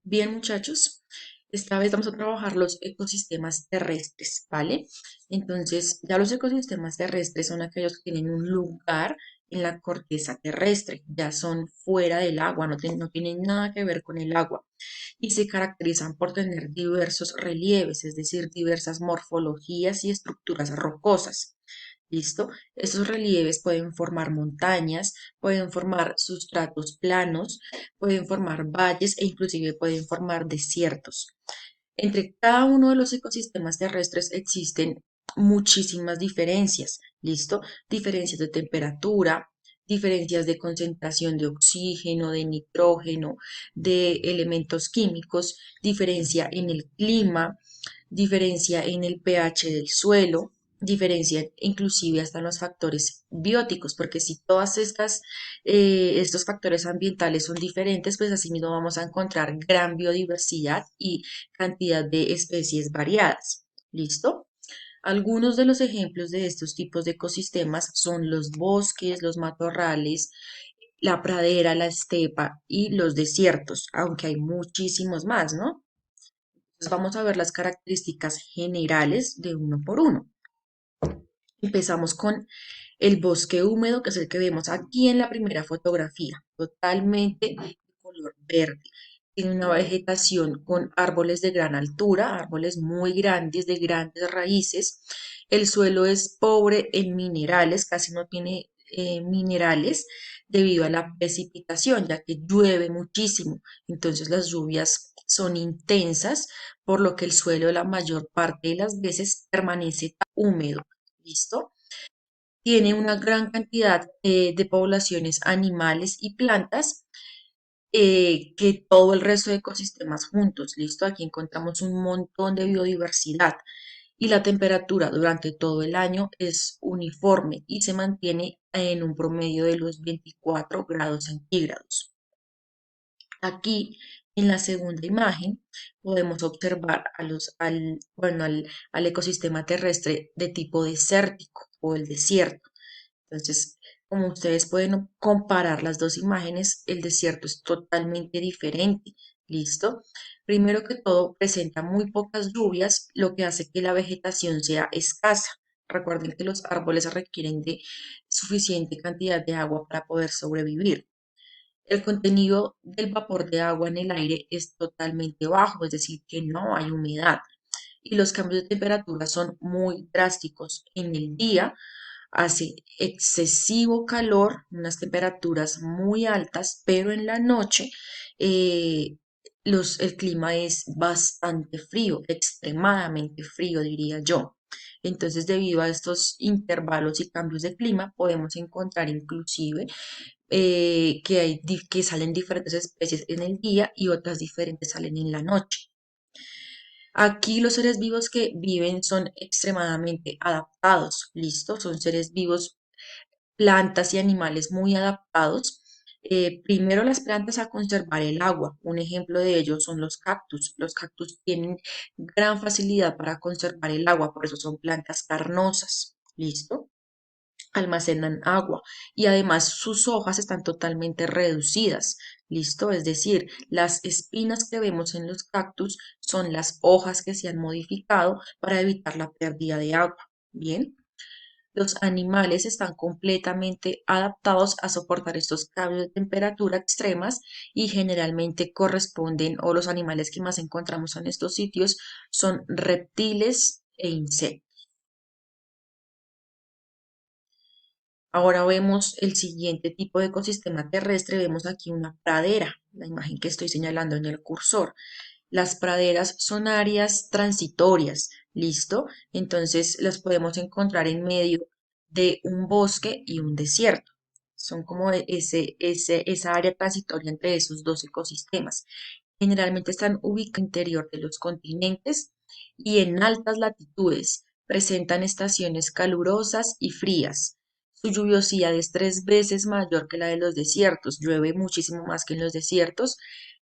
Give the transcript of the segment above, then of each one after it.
Bien, muchachos, esta vez vamos a trabajar los ecosistemas terrestres, ¿vale? Entonces, ya los ecosistemas terrestres son aquellos que tienen un lugar en la corteza terrestre, ya son fuera del agua, no tienen nada que ver con el agua y se caracterizan por tener diversos relieves, es decir, diversas morfologías y estructuras rocosas. ¿Listo? Estos relieves pueden formar montañas, pueden formar sustratos planos, pueden formar valles e inclusive pueden formar desiertos. Entre cada uno de los ecosistemas terrestres existen muchísimas diferencias, ¿listo? Diferencias de temperatura, diferencias de concentración de oxígeno, de nitrógeno, de elementos químicos, diferencia en el clima, diferencia en el pH del suelo, diferencia inclusive hasta en los factores bióticos, porque si todas estos factores ambientales son diferentes, pues asimismo vamos a encontrar gran biodiversidad y cantidad de especies variadas. ¿Listo? Algunos de los ejemplos de estos tipos de ecosistemas son los bosques, los matorrales, la pradera, la estepa y los desiertos, aunque hay muchísimos más, ¿no? Entonces vamos a ver las características generales de uno por uno. Empezamos con el bosque húmedo, que es el que vemos aquí en la primera fotografía, totalmente de color verde. Tiene una vegetación con árboles de gran altura, árboles muy grandes, de grandes raíces. El suelo es pobre en minerales, casi no tiene minerales debido a la precipitación, ya que llueve muchísimo. Entonces las lluvias son intensas, por lo que el suelo la mayor parte de las veces permanece húmedo. ¿Listo? Tiene una gran cantidad de poblaciones animales y plantas que todo el resto de ecosistemas juntos. ¿Listo? Aquí encontramos un montón de biodiversidad y la temperatura durante todo el año es uniforme y se mantiene en un promedio de los 24 grados centígrados. Aquí, en la segunda imagen, podemos observar al ecosistema terrestre de tipo desértico o el desierto. Entonces, como ustedes pueden comparar las dos imágenes, el desierto es totalmente diferente. ¿Listo? Primero que todo, presenta muy pocas lluvias, lo que hace que la vegetación sea escasa. Recuerden que los árboles requieren de suficiente cantidad de agua para poder sobrevivir. El contenido del vapor de agua en el aire es totalmente bajo, es decir, que no hay humedad y los cambios de temperatura son muy drásticos. En el día hace excesivo calor, unas temperaturas muy altas, pero en la noche eh, el clima es bastante frío, extremadamente frío, diría yo. Entonces, debido a estos intervalos y cambios de clima, podemos encontrar inclusive que salen diferentes especies en el día y otras diferentes salen en la noche. Aquí los seres vivos que viven son extremadamente adaptados, ¿listo? Son seres vivos, plantas y animales muy adaptados. Primero las plantas a conservar el agua. Un ejemplo de ello son los cactus. Los cactus tienen gran facilidad para conservar el agua, por eso son plantas carnosas, ¿listo? Almacenan agua y además sus hojas están totalmente reducidas. ¿Listo? Es decir, las espinas que vemos en los cactus son las hojas que se han modificado para evitar la pérdida de agua. Bien, los animales están completamente adaptados a soportar estos cambios de temperatura extremas y generalmente corresponden, o los animales que más encontramos en estos sitios son reptiles e insectos. Ahora vemos el siguiente tipo de ecosistema terrestre. Vemos aquí una pradera, la imagen que estoy señalando en el cursor. Las praderas son áreas transitorias, ¿listo? Entonces las podemos encontrar en medio de un bosque y un desierto. Son como esa área transitoria entre esos dos ecosistemas. Generalmente están ubicados en el interior de los continentes y en altas latitudes. Presentan estaciones calurosas y frías. Su lluviosidad es 3 veces mayor que la de los desiertos. Llueve muchísimo más que en los desiertos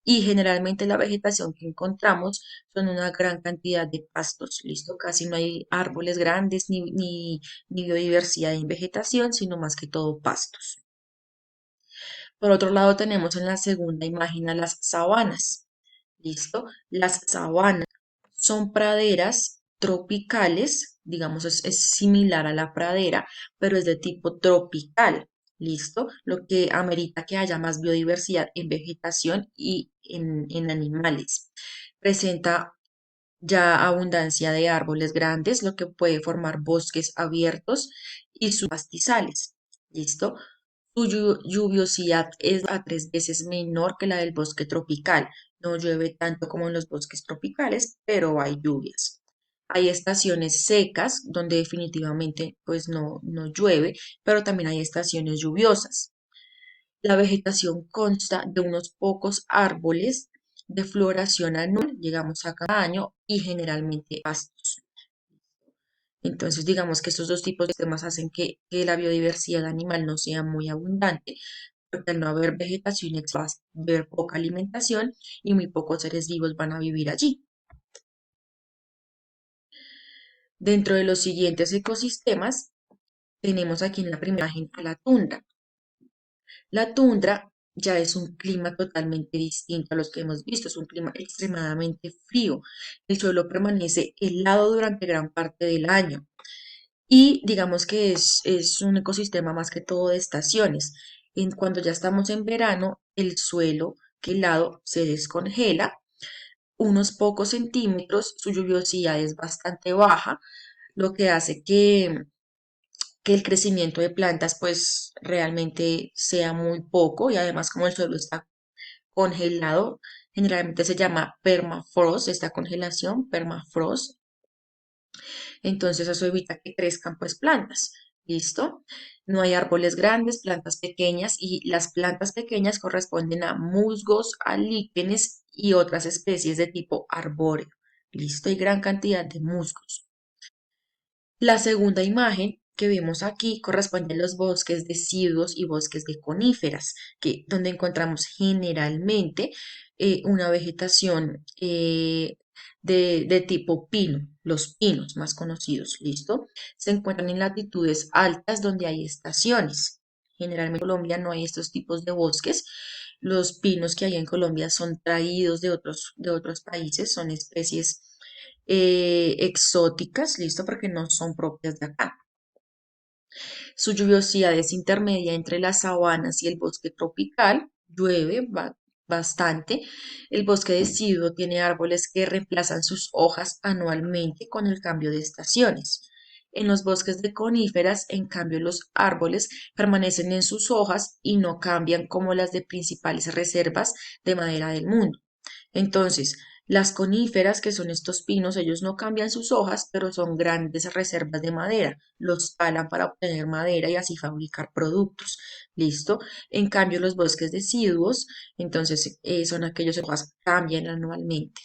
y generalmente la vegetación que encontramos son una gran cantidad de pastos. Listo, casi no hay árboles grandes ni biodiversidad en vegetación, sino más que todo pastos. Por otro lado, tenemos en la segunda imagen a las sabanas. ¿listo? Las sabanas son praderas tropicales, digamos, es similar a la pradera, pero es de tipo tropical, ¿listo? Lo que amerita que haya más biodiversidad en vegetación y en animales. Presenta ya abundancia de árboles grandes, lo que puede formar bosques abiertos y sus pastizales. ¿Listo? Su lluviosidad es a 3 veces menor que la del bosque tropical. No llueve tanto como en los bosques tropicales, pero hay lluvias. Hay estaciones secas donde definitivamente pues no llueve, pero también hay estaciones lluviosas. La vegetación consta de unos pocos árboles de floración anual, llegamos a cada año, y generalmente pastos. Entonces, digamos que estos dos tipos de temas hacen que la biodiversidad animal no sea muy abundante, porque al no haber vegetación va a haber poca alimentación y muy pocos seres vivos van a vivir allí. Dentro de los siguientes ecosistemas, tenemos aquí en la primera imagen a la tundra. La tundra ya es un clima totalmente distinto a los que hemos visto, es un clima extremadamente frío. El suelo permanece helado durante gran parte del año y digamos que es un ecosistema más que todo de estaciones. Cuando ya estamos en verano, el suelo que helado se descongela unos pocos centímetros, su lluviosidad es bastante baja, lo que hace que el crecimiento de plantas pues realmente sea muy poco y además como el suelo está congelado, generalmente se llama permafrost, esta congelación, permafrost, entonces eso evita que crezcan pues plantas, ¿listo? No hay árboles grandes, plantas pequeñas y las plantas pequeñas corresponden a musgos, a líquenes y otras especies de tipo arbóreo, ¿listo? Hay gran cantidad de musgos. La segunda imagen que vemos aquí corresponde a los bosques deciduos y bosques de coníferas, donde encontramos generalmente una vegetación de tipo pino, los pinos más conocidos, ¿listo? Se encuentran en latitudes altas donde hay estaciones. Generalmente en Colombia no hay estos tipos de bosques. Los pinos que hay en Colombia son traídos de otros países, son especies exóticas, listo, porque no son propias de acá. Su lluviosidad es intermedia entre las sabanas y el bosque tropical, llueve bastante. El bosque deciduo tiene árboles que reemplazan sus hojas anualmente con el cambio de estaciones. En los bosques de coníferas, en cambio, los árboles permanecen en sus hojas y no cambian como las de principales reservas de madera del mundo. Entonces, las coníferas, que son estos pinos, ellos no cambian sus hojas, pero son grandes reservas de madera. Los talan para obtener madera y así fabricar productos. ¿Listo? En cambio, los bosques deciduos, entonces, son aquellos que las hojas cambian anualmente.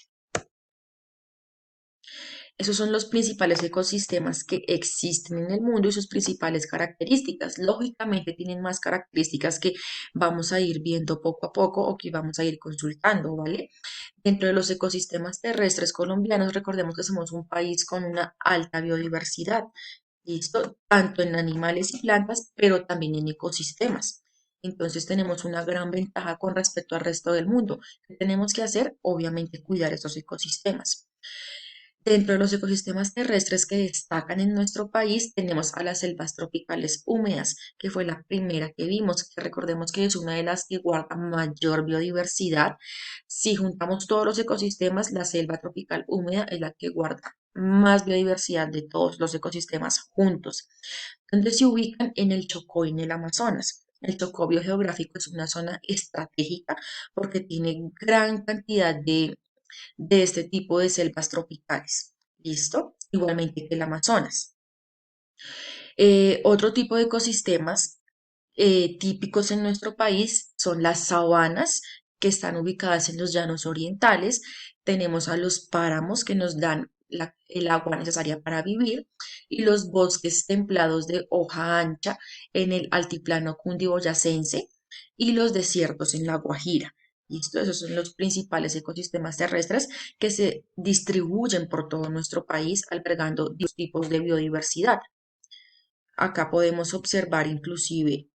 Esos son los principales ecosistemas que existen en el mundo y sus principales características. Lógicamente tienen más características que vamos a ir viendo poco a poco o que vamos a ir consultando, ¿vale? Dentro de los ecosistemas terrestres colombianos, recordemos que somos un país con una alta biodiversidad, ¿listo? Tanto en animales y plantas, pero también en ecosistemas. Entonces tenemos una gran ventaja con respecto al resto del mundo. ¿Qué tenemos que hacer? Obviamente cuidar estos ecosistemas. Dentro de los ecosistemas terrestres que destacan en nuestro país, tenemos a las selvas tropicales húmedas, que fue la primera que vimos, que recordemos que es una de las que guarda mayor biodiversidad. Si juntamos todos los ecosistemas, la selva tropical húmeda es la que guarda más biodiversidad de todos los ecosistemas juntos, donde se ubican en el Chocó y en el Amazonas. El Chocó biogeográfico es una zona estratégica porque tiene gran cantidad de este tipo de selvas tropicales. ¿Listo? Igualmente que el Amazonas. Otro tipo de ecosistemas típicos en nuestro país son las sabanas, que están ubicadas en los llanos orientales. Tenemos a los páramos que nos dan el agua necesaria para vivir y los bosques templados de hoja ancha en el altiplano cundiboyacense y los desiertos en la Guajira. ¿Listo? Esos son los principales ecosistemas terrestres que se distribuyen por todo nuestro país albergando diversos tipos de biodiversidad. Acá podemos observar inclusive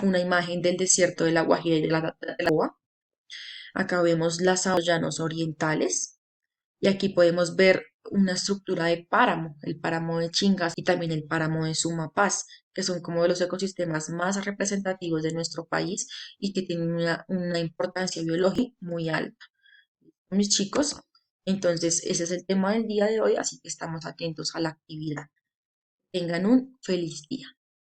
una imagen del desierto de la Guajira y de la Toba. Acá vemos los llanos orientales y aquí podemos ver una estructura de páramo, el páramo de Chingas y también el páramo de Sumapaz, que son como de los ecosistemas más representativos de nuestro país y que tienen una importancia biológica muy alta. Mis chicos, entonces ese es el tema del día de hoy, así que estamos atentos a la actividad. Tengan un feliz día.